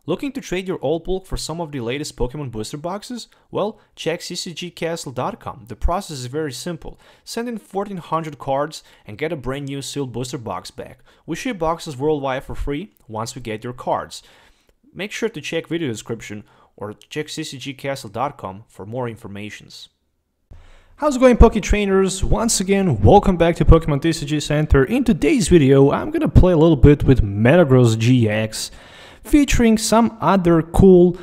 Looking to trade your old bulk for some of the latest Pokemon booster boxes? Well, check CCGCastle.com. The process is very simple. Send in 1400 cards and get a brand new sealed booster box back. We ship boxes worldwide for free once we get your cards. Make sure to check video description or check CCGCastle.com for more information. How's it going, Poke Trainers? Once again, welcome back to Pokemon TCG Center. In today's video, I'm gonna play a little bit with Metagross-GX, featuring some other cool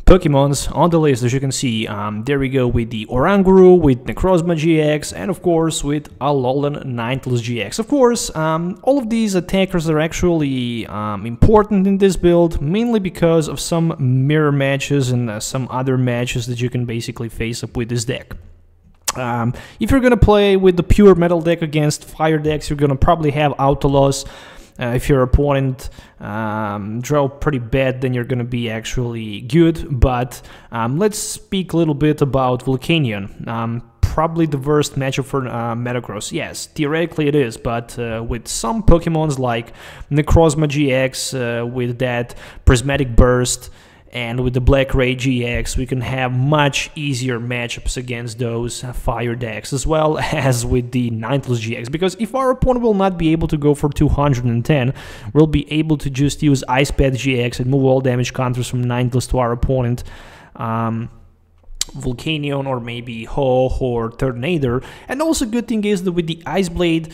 Pokemons on the list. As you can see, there we go with the Oranguru, with Necrozma-GX, and of course with Alolan Ninetales GX. Of course, all of these attackers are actually important in this build, mainly because of some mirror matches and some other matches that you can basically face up with this deck. If you're gonna play with the pure metal deck against fire decks, you're gonna probably have auto loss. If your opponent draw pretty bad, then you're gonna be actually good. But let's speak a little bit about Volcanion. Probably the worst matchup for Metagross. Yes, theoretically it is, but with some Pokemons like Necrozma-GX, with that Prismatic Burst, and with the Black Ray GX, we can have much easier matchups against those fire decks, as well as with the Ninetales GX. Because if our opponent will not be able to go for 210, we'll be able to just use Ice Pad GX and move all damage counters from Ninetales to our opponent. Volcanion or maybe Ho or Tornado. And also good thing is that with the Ice Blade,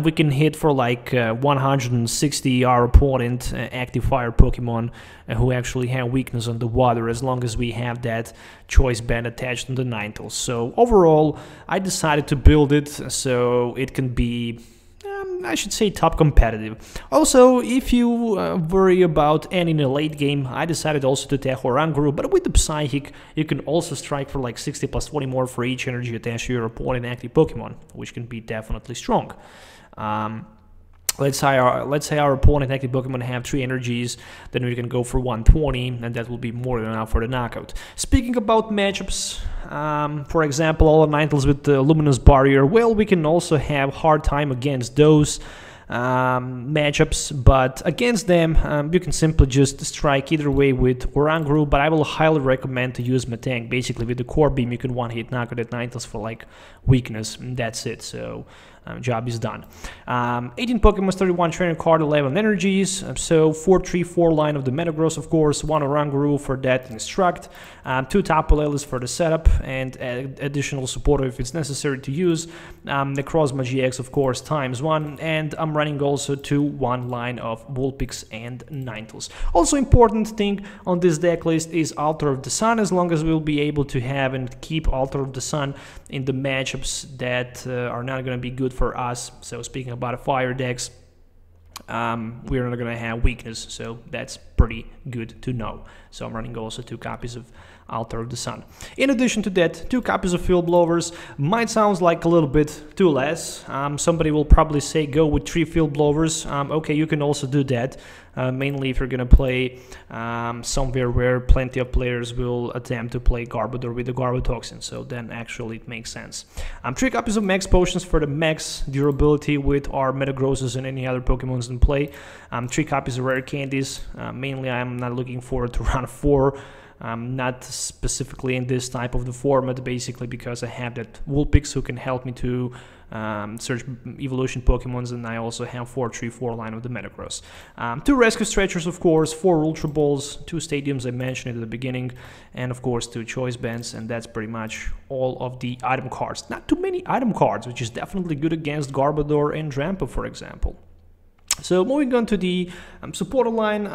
we can hit for like 160 our opponent active fire Pokemon who actually have weakness on the water, as long as we have that choice band attached on the Ninetales. So overall, I decided to build it so it can be, I should say, top competitive. Also, if you worry about ending a late game, I decided also to take Oranguru, but with the Psychic, you can also strike for like 60 plus 20 more for each energy attached to your opponent active Pokemon, which can be definitely strong. Let's say our opponent active Pokemon have 3 energies, then we can go for 120, and that will be more than enough for the knockout. Speaking about matchups, for example, all Ninetales with the Luminous Barrier, well, we can also have hard time against those matchups, but against them, you can simply just strike either way with Oranguru, but I will highly recommend to use Metang. Basically, with the Core Beam, you can one-hit knock out at Ninetales for like weakness, and that's it, so job is done. 18 Pokemon, 31 trainer card, 11 energies, so 4-3-4 line of the Metagross, of course, 1 Oranguru for that Instruct, 2 Tapu Lele for the setup, and additional support if it's necessary to use, Necrozma-GX, of course, ×1, and I'm running also 2-1 line of Vulpix and Ninetales. Also important thing on this deck list is Altar of the Sun, as long as we'll be able to have and keep Altar of the Sun in the matchups that are not going to be good for us. So speaking about fire decks, we're not going to have weakness, so that's pretty good to know. So I'm running also 2 copies of Altar of the Sun. In addition to that, 2 copies of Field Blowers. Might sound like a little bit too less. Somebody will probably say go with 3 Field Blowers. Okay, you can also do that, mainly if you're gonna play somewhere where plenty of players will attempt to play Garbodor with the Garbotoxin, so then actually it makes sense. 3 copies of Max Potions for the max durability with our Metagrosses and any other Pokemons in play. 3 copies of Rare Candies. Mainly I'm not looking forward to round 4. Not specifically in this type of the format, basically because I have that Vulpix who can help me to search evolution Pokemons, and I also have 4-3-4 line of the Metagross. 2 Rescue Stretchers, of course, 4 Ultra Balls, 2 Stadiums I mentioned at the beginning, and of course 2 Choice Bands, and that's pretty much all of the item cards. Not too many item cards, which is definitely good against Garbodor and Drampa, for example. So moving on to the supporter line,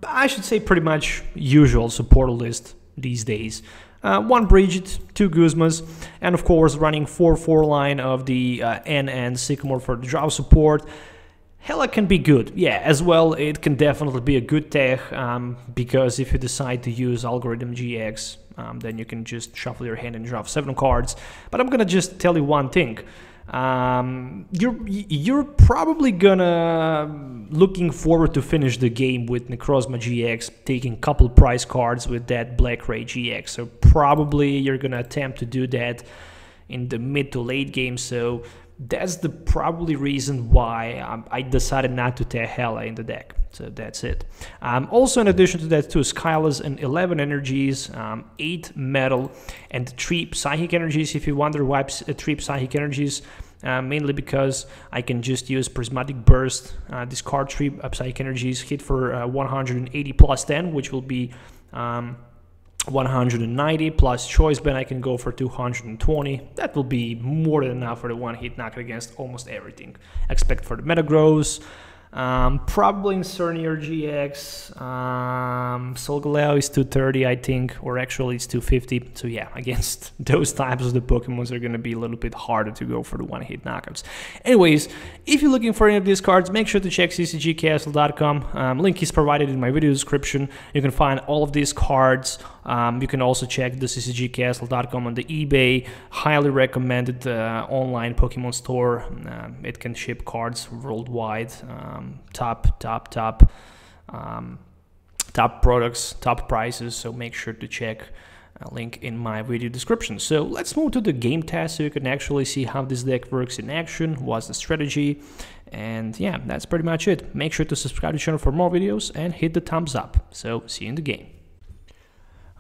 I should say pretty much usual supporter list these days. 1 Brigid, 2 Guzmas, and of course running 4-4 line of the N and Sycamore for the draw support. Hella can be good, yeah, as well it can definitely be a good tech, because if you decide to use Algorithm GX, then you can just shuffle your hand and draw 7 cards. But I'm gonna just tell you one thing. You're probably gonna looking forward to finish the game with Necrozma-GX, taking couple prize cards with that Black Ray GX, so probably you're gonna attempt to do that in the mid to late game. So that's the probably reason why I decided not to take Hela in the deck. So that's it. Also, in addition to that, 2 Skylas and 11 energies, 8 metal, and 3 psychic energies. If you wonder why 3 psychic energies, mainly because I can just use Prismatic Burst, discard 3 psychic energies, hit for 180 plus 10, which will be 190 plus choice band. I can go for 220. That will be more than enough for the one hit knock against almost everything. Except for the Metagross, probably in Cernier GX. Solgaleo is 230, I think, or actually it's 250. So yeah, against those types of the Pokemons are gonna be a little bit harder to go for the one hit knockouts. Anyways, if you're looking for any of these cards, make sure to check ccgcastle.com. Link is provided in my video description. You can find all of these cards. You can also check the ccgcastle.com on the eBay. Highly recommended online Pokemon store. It can ship cards worldwide. Top products, top prices. So make sure to check a link in my video description. So let's move to the game test so you can actually see how this deck works in action, what's the strategy, and yeah, that's pretty much it. Make sure to subscribe to the channel for more videos and hit the thumbs up. So see you in the game.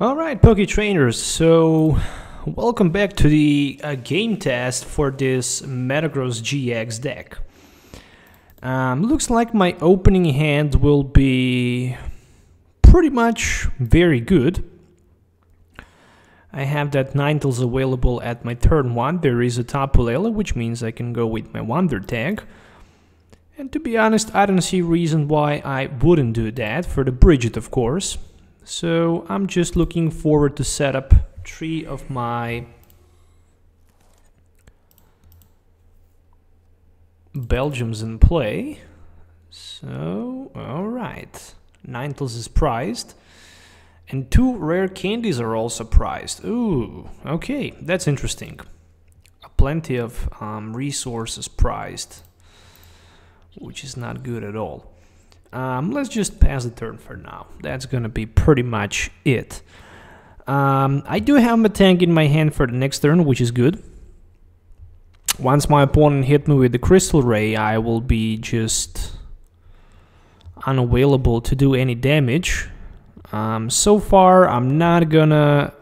Alright, Poke Trainers, so welcome back to the game test for this Metagross-GX deck. Looks like my opening hand will be pretty much very good. I have that Ninetales available at my turn 1. There is a Tapu Lele, which means I can go with my Wonder tag. And to be honest, I don't see reason why I wouldn't do that, for the Bridget of course. So I'm just looking forward to set up 3 of my Belgiums in play. So, alright. Ninetales is prized. And 2 rare candies are also prized. Ooh, okay, that's interesting. Plenty of resources prized, which is not good at all. Let's just pass the turn for now. That's gonna be pretty much it. I do have Metang in my hand for the next turn, which is good. Once my opponent hit me with the Crystal Ray, I will be just unavailable to do any damage. So far, I'm not gonna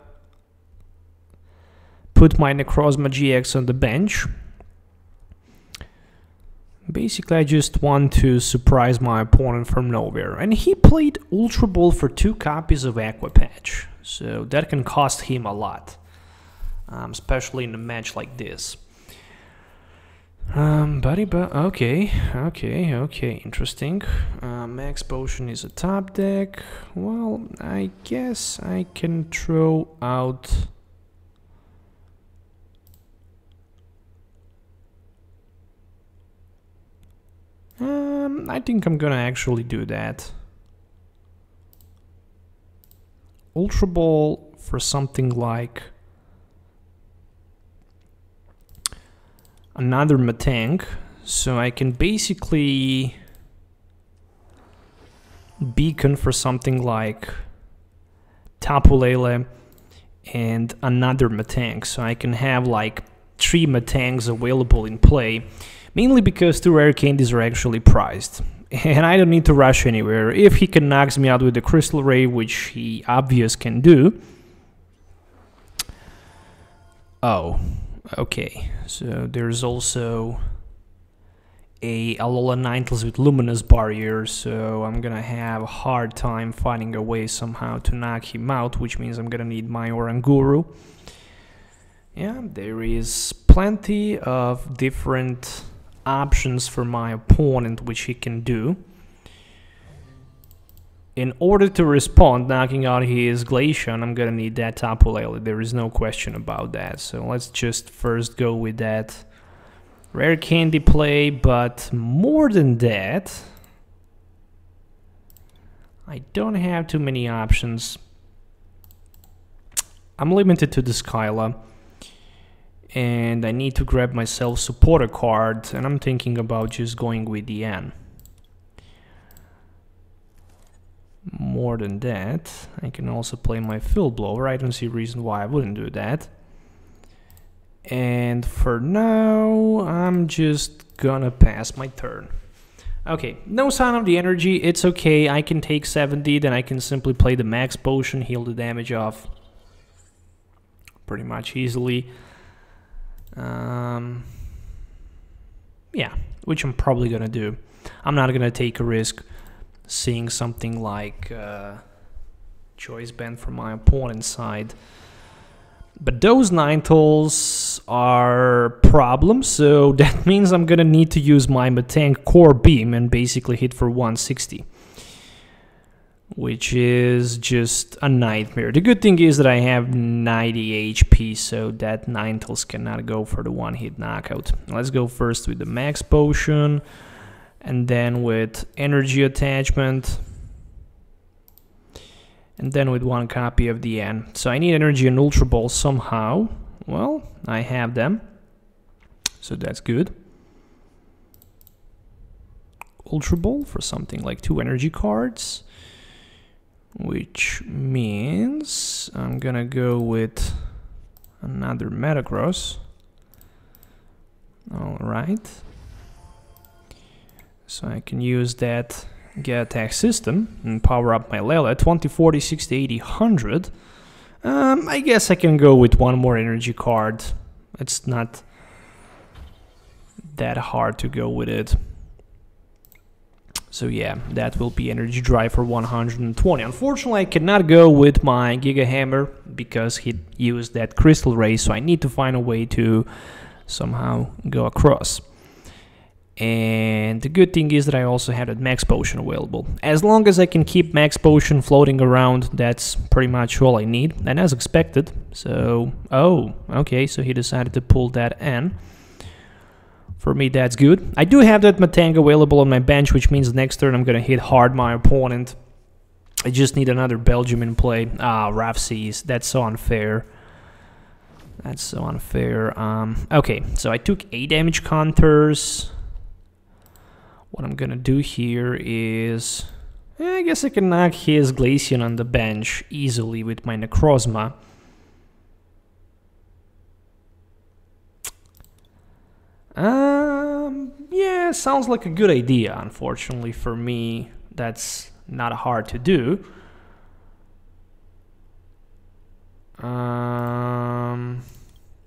put my Necrozma-GX on the bench. Basically, I just want to surprise my opponent from nowhere. And he played Ultra Ball for 2 copies of Aqua Patch, so that can cost him a lot, especially in a match like this. Okay, interesting. Max Potion is a top deck. Well, I guess I can throw out... I think I'm gonna actually do that. Ultra Ball for something like another Metang, so I can basically beacon for something like Tapu Lele and another Metang, so I can have like 3 Metangs available in play, mainly because 2 rare candies are actually prized. And I don't need to rush anywhere. If he can knock me out with the Crystal Ray, which he obvious can do. Oh, okay. So there's also a Alolan Ninetales with Luminous Barrier, so I'm gonna have a hard time finding a way somehow to knock him out, which means I'm gonna need my Oranguru. Yeah, there is plenty of different options for my opponent which he can do. In order to respond, knocking out his Glaceon, I'm gonna need that Tapu Lele. There is no question about that. So let's just first go with that rare candy play, but more than that, I don't have too many options. I'm limited to the Skyla, and I need to grab myself supporter card, and I'm thinking about just going with the N. More than that, I can also play my Field Blower. I don't see a reason why I wouldn't do that. And for now, I'm just gonna pass my turn. Okay, no sign of the energy, it's okay, I can take 70, then I can simply play the max potion, heal the damage off pretty much easily. Yeah, which I'm probably gonna do. I'm not gonna take a risk seeing something like choice band from my opponent's side. But those Ninetales are problems, so that means I'm gonna need to use my Metang Core Beam and basically hit for 160. Which is just a nightmare. The good thing is that I have 90 HP, so that Ninetales cannot go for the one-hit knockout. Let's go first with the max potion, and then with energy attachment. And then with one copy of the N. So I need energy and Ultra Ball somehow. Well, I have them. So that's good. Ultra Ball for something like 2 energy cards. Which means I'm gonna go with another Metagross. Alright. So I can use that get attack system and power up my Lele. 20, 40, 60, 80, 100. I guess I can go with one more energy card. It's not that hard to go with it. So yeah, that will be energy drive for 120. Unfortunately, I cannot go with my Giga Hammer because he used that Crystal Ray, so I need to find a way to somehow go across. And the good thing is that I also have that Max Potion available. As long as I can keep Max Potion floating around, that's pretty much all I need. And as expected, so... Oh, okay, so he decided to pull that N. For me, that's good. I do have that Metang available on my bench, which means next turn I'm gonna hit hard my opponent. I just need another Belgium in play. Ah, Rough Seas, that's so unfair. That's so unfair. Okay, so I took 8 damage counters. What I'm gonna do here is... I guess I can knock his Glaceon on the bench easily with my Necrozma. Yeah, sounds like a good idea. Unfortunately for me, that's not hard to do.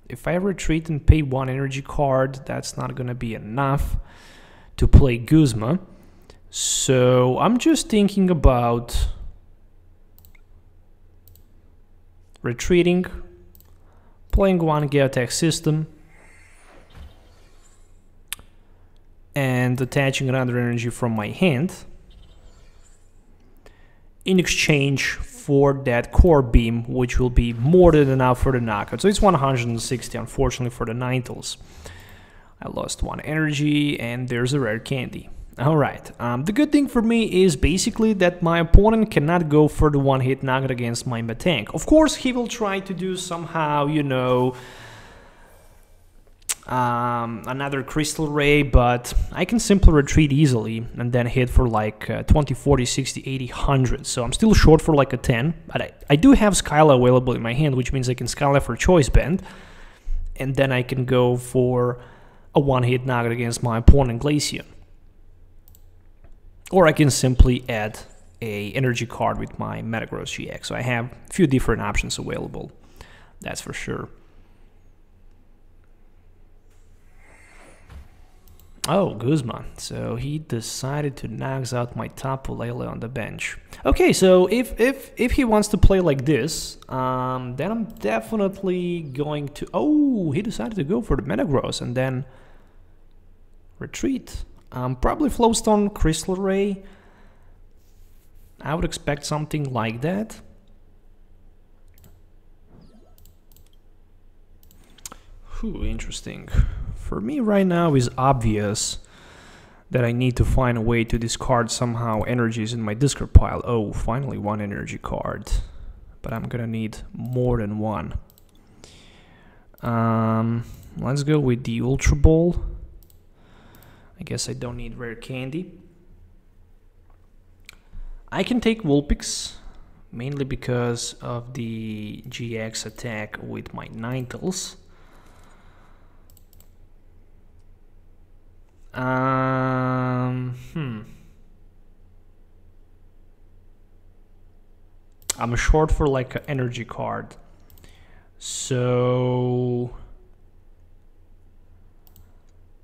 If I retreat and pay 1 energy card, that's not gonna be enough to play Guzma. So I'm just thinking about retreating, playing 1 Get Attack system, and attaching another energy from my hand in exchange for that Core Beam, which will be more than enough for the knockout. So it's 160, unfortunately, for the Ninetales. I lost 1 energy, and there's a rare candy. Alright, the good thing for me is basically that my opponent cannot go for the one-hit knockout against my Metang. Of course, he will try to do somehow, you know, another Crystal Ray, but I can simply retreat easily and then hit for like 20, 40, 60, 80, 100. So I'm still short for like a 10, but I do have Skyla available in my hand, which means I can Skyla for Choice Band, and then I can go for a one-hit knockout against my opponent Glaceon. Or I can simply add a energy card with my Metagross-GX. So I have a few different options available, that's for sure. Oh, Guzma. So he decided to knock out my Tapu Lele on the bench. Okay, so if he wants to play like this, then I'm definitely going to... Oh, he decided to go for the Metagross and then retreat. Probably Flowstone Crystal Ray. I would expect something like that. Whew, interesting. For me right now is obvious that I need to find a way to discard somehow energies in my discard pile. Oh, finally 1 energy card. But I'm gonna need more than 1. Let's go with the Ultra Ball. I guess I don't need rare candy. I can take Vulpix, mainly because of the GX attack with my Ninetales. I'm short for like an energy card. So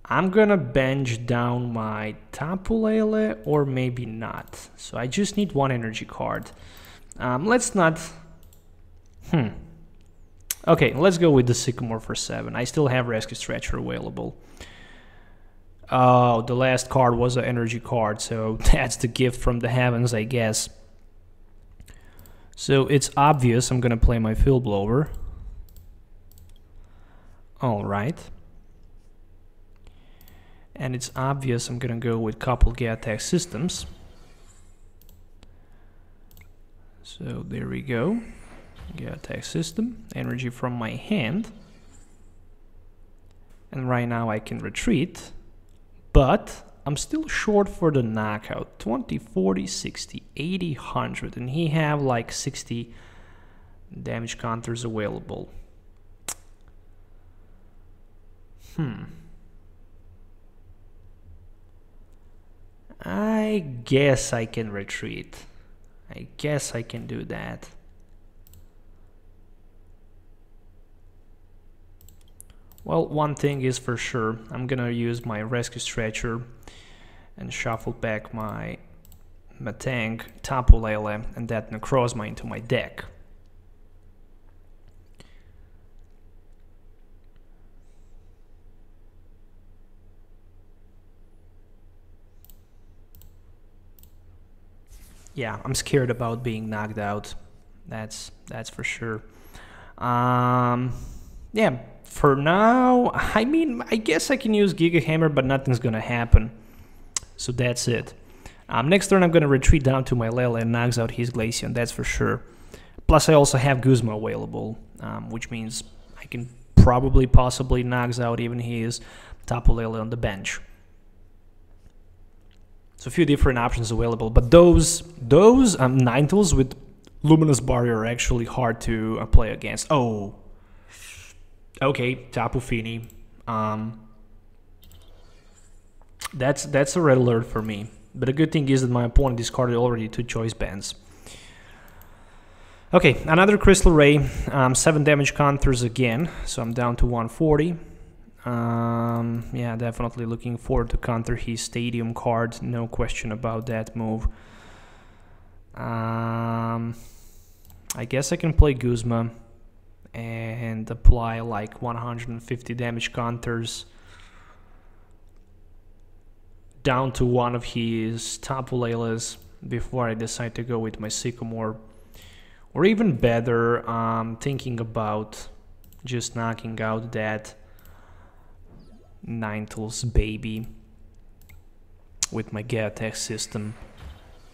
I'm gonna bench down my Tapu Lele, or maybe not. So I just need one energy card. Let's not... Okay, let's go with the Sycamore for 7. I still have Rescue Stretcher available. Oh, the last card was an energy card, so that's the gift from the heavens, I guess. So it's obvious I'm gonna play my Field Blower. Alright. And it's obvious I'm gonna go with couple G-Attack systems. So there we go. G-Attack system, energy from my hand. And right now I can retreat, but I'm still short for the knockout. 20, 40, 60, 80, 100, and he have like 60 damage counters available. I guess I can retreat. I guess I can do that. Well, one thing is for sure, I'm gonna use my Rescue Stretcher and shuffle back my Metang, Tapu Lele, and that Necrozma into my deck. Yeah, I'm scared about being knocked out. That's for sure. Yeah, for now, I mean, I guess I can use Giga Hammer, but nothing's gonna happen. So that's it. Next turn, I'm gonna retreat down to my Lele and knocks out his Glaceon, that's for sure. Plus, I also have Guzma available, which means I can probably, possibly knocks out even his Tapu Lele on the bench. So a few different options available, but those Ninetales with Luminous Barrier are actually hard to play against. Oh, okay, Tapu Fini. That's a red alert for me. But the good thing is that my opponent discarded already 2 choice bands. Okay, another Crystal Ray, 7 damage counters again, so I'm down to 140. Yeah, definitely looking forward to counter his Stadium card, no question about that move. I guess I can play Guzma and apply like 150 damage counters down to one of his Tapu Leles before I decide to go with my Sycamore. Or even better, thinking about just knocking out that Ninetales baby with my G-Attack system,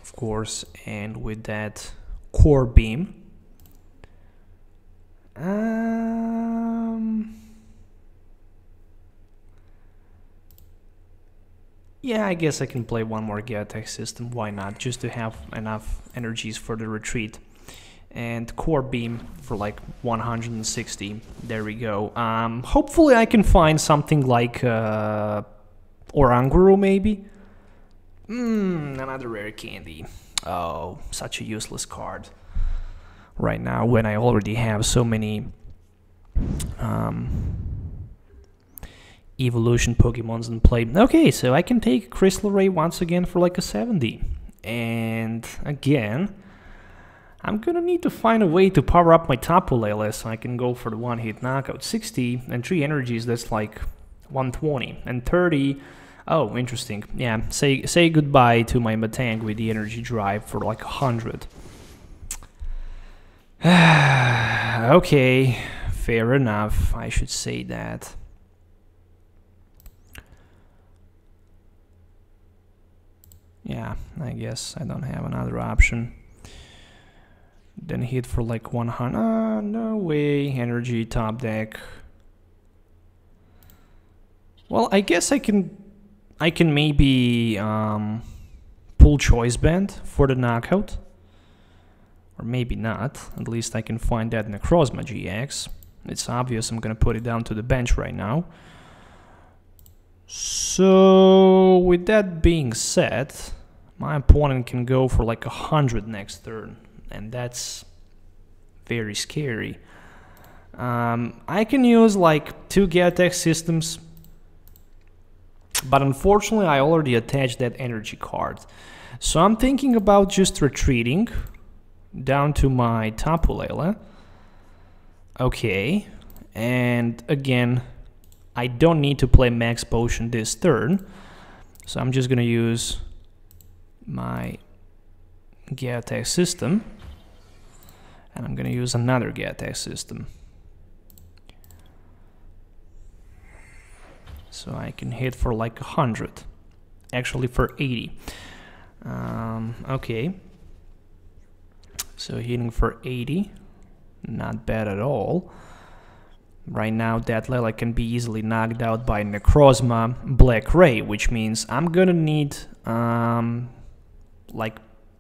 of course, and with that Core Beam. Yeah, I guess I can play one more G-Attack system, why not, just to have enough energies for the retreat. And Core Beam for like 160, there we go. Hopefully I can find something like Oranguru maybe? Another rare candy. Oh, such a useless card right now when I already have so many evolution Pokemons in play. Okay, so I can take Crystal Ray once again for like a 70. And again, I'm gonna need to find a way to power up my Tapu Lele so I can go for the one-hit knockout. 60 and 3 energies, that's like 120. And 30, oh, interesting. Yeah, say goodbye to my Metang with the energy drive for like 100. Okay, fair enough, I should say that. Yeah, I guess I don't have another option. Then hit for like 100. No way. Energy, top deck. Well, I guess I can maybe pull Choice Band for the knockout. Or maybe not. At least I can find that Necrozma-GX. It's obvious I'm gonna put it down to the bench right now. So with that being said, my opponent can go for like 100 next turn, and that's very scary. I can use like 2 Geotech systems, but unfortunately I already attached that energy card. So I'm thinking about just retreating down to my Tapu Lele. Okay, and again, I don't need to play Max Potion this turn, so I'm just gonna use my Geotech system, and I'm gonna use another Geotech system. So I can hit for like 100, actually for 80. Okay, so hitting for 80, not bad at all. Right now that Lele can be easily knocked out by Necrozma-GX, which means I'm gonna need like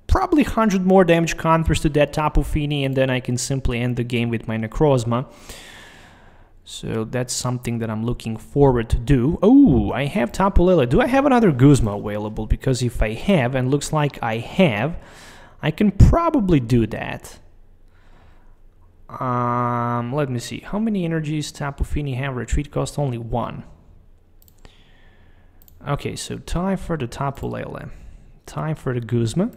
probably 100 more damage counters to that Tapu Fini, and then I can simply end the game with my Necrozma. So that's something that I'm looking forward to do. Oh, I have Tapu Lele. Do I have another Guzma available? Because if I have, and looks like I have, I can probably do that. Let me see. How many energies Tapu Fini have? Retreat cost only 1. Okay, so time for the Tapu Lele. Time for the Guzma.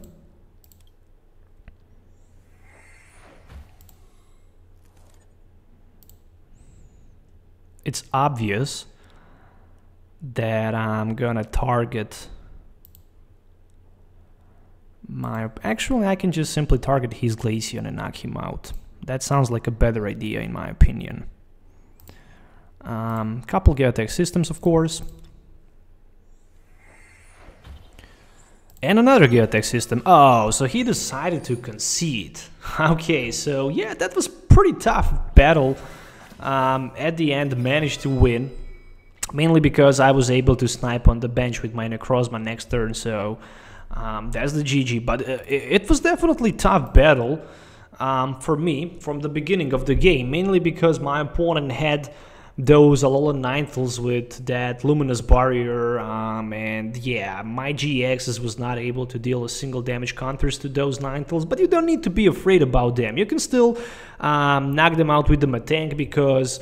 It's obvious that I'm gonna target my... Actually, I can just simply target his Glaceon and knock him out. That sounds like a better idea in my opinion. Couple Geotech systems, of course. And another Geotech system. Oh, so he decided to concede. Okay, so yeah, that was pretty tough battle. At the end, managed to win, mainly because I was able to snipe on the bench with my Necrozma next turn, so that's the GG. But it was definitely tough battle for me from the beginning of the game, mainly because my opponent had those Alolan Ninetales with that Luminous Barrier, and yeah, my GXs was not able to deal a single damage counters to those Ninetales, but you don't need to be afraid about them. You can still knock them out with the Metang, because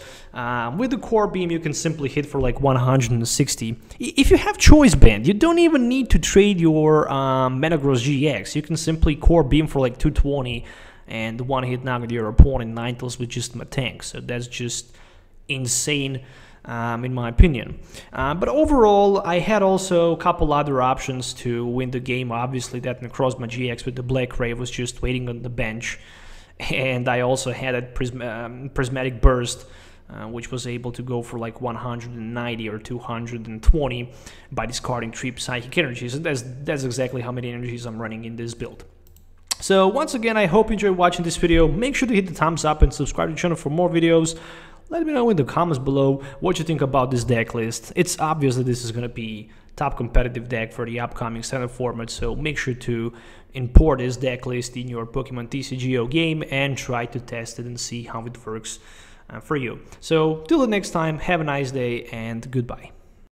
with the Core Beam you can simply hit for like 160. If you have Choice Band, you don't even need to trade your Metagross-GX. You can simply Core Beam for like 220 and one-hit knock your opponent Ninetales with just Metang, so that's just insane in my opinion. But overall, I had also a couple other options to win the game. Obviously, that Necrozma-GX with the Black Ray was just waiting on the bench, and I also had a Prismatic Burst, which was able to go for like 190 or 220 by discarding 3 Psychic Energies. And that's exactly how many energies I'm running in this build. So once again, I hope you enjoyed watching this video. Make sure to hit the thumbs up and subscribe to the channel for more videos. Let me know in the comments below what you think about this deck list. It's obvious that this is going to be top competitive deck for the upcoming standard format, so make sure to import this deck list in your Pokemon TCGO game and try to test it and see how it works for you. So till the next time, have a nice day and goodbye.